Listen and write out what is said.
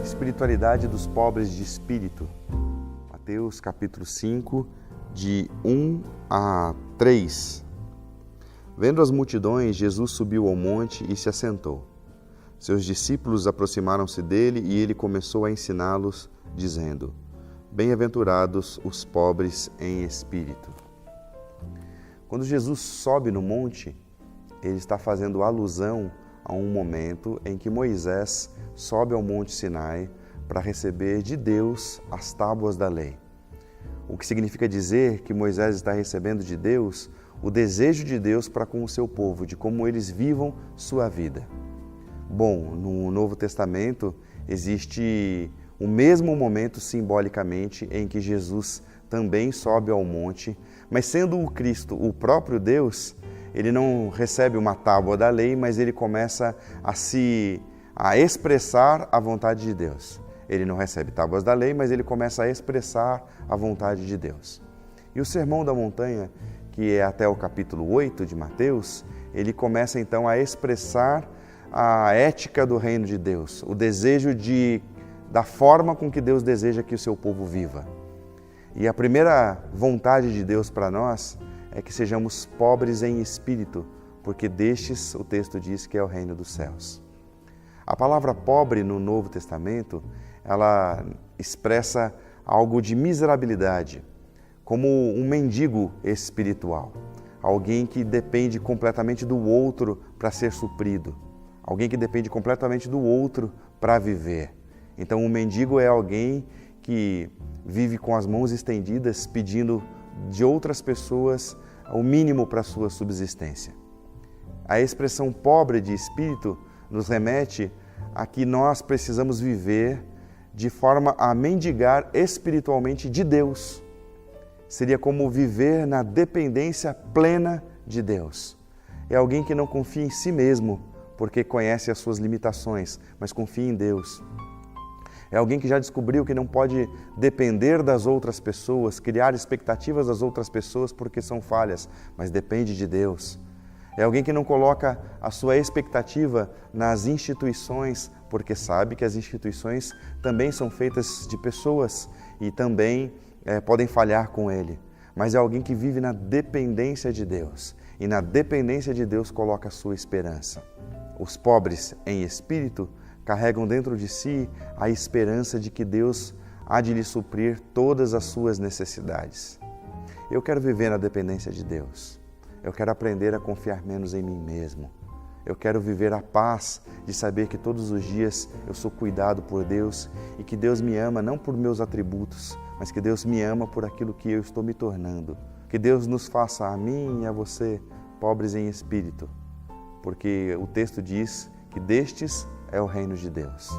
Espiritualidade dos pobres de espírito. Mateus capítulo 5, de 1 a 3. Vendo as multidões, Jesus subiu ao monte e se assentou. Seus discípulos aproximaram-se dele e ele começou a ensiná-los, dizendo: Bem-aventurados os pobres em espírito. Quando Jesus sobe no monte, ele está fazendo alusão a um momento em que Moisés sobe ao Monte Sinai para receber de Deus as tábuas da lei. O que significa dizer que Moisés está recebendo de Deus o desejo de Deus para com o seu povo, de como eles vivam sua vida. Bom, no Novo Testamento existe o mesmo momento simbolicamente em que Jesus também sobe ao monte, mas sendo o Cristo o próprio Deus, ele não recebe uma tábua da lei, mas ele começa a expressar a vontade de Deus. Ele não recebe tábuas da lei, mas ele começa a expressar a vontade de Deus. E o Sermão da Montanha, que é até o capítulo 8 de Mateus, ele começa então a expressar a ética do reino de Deus, o desejo da forma com que Deus deseja que o seu povo viva. E a primeira vontade de Deus para nós é que sejamos pobres em espírito, porque destes o texto diz que é o reino dos céus. A palavra pobre no Novo Testamento, ela expressa algo de miserabilidade, como um mendigo espiritual, alguém que depende completamente do outro para ser suprido, alguém que depende completamente do outro para viver. Então, um mendigo é alguém que vive com as mãos estendidas, pedindo de outras pessoas o mínimo para a sua subsistência. A expressão pobre de espírito nos remete a que nós precisamos viver de forma a mendigar espiritualmente de Deus. Seria como viver na dependência plena de Deus. É alguém que não confia em si mesmo, porque conhece as suas limitações, mas confia em Deus. É alguém que já descobriu que não pode depender das outras pessoas, criar expectativas das outras pessoas porque são falhas, mas depende de Deus. É alguém que não coloca a sua expectativa nas instituições, porque sabe que as instituições também são feitas de pessoas e também podem falhar com ele. Mas é alguém que vive na dependência de Deus e na dependência de Deus coloca a sua esperança. Os pobres em espírito carregam dentro de si a esperança de que Deus há de lhe suprir todas as suas necessidades. Eu quero viver na dependência de Deus. Eu quero aprender a confiar menos em mim mesmo. Eu quero viver a paz de saber que todos os dias eu sou cuidado por Deus e que Deus me ama não por meus atributos, mas que Deus me ama por aquilo que eu estou me tornando. Que Deus nos faça a mim e a você pobres em espírito, porque o texto diz que destes é o reino de Deus.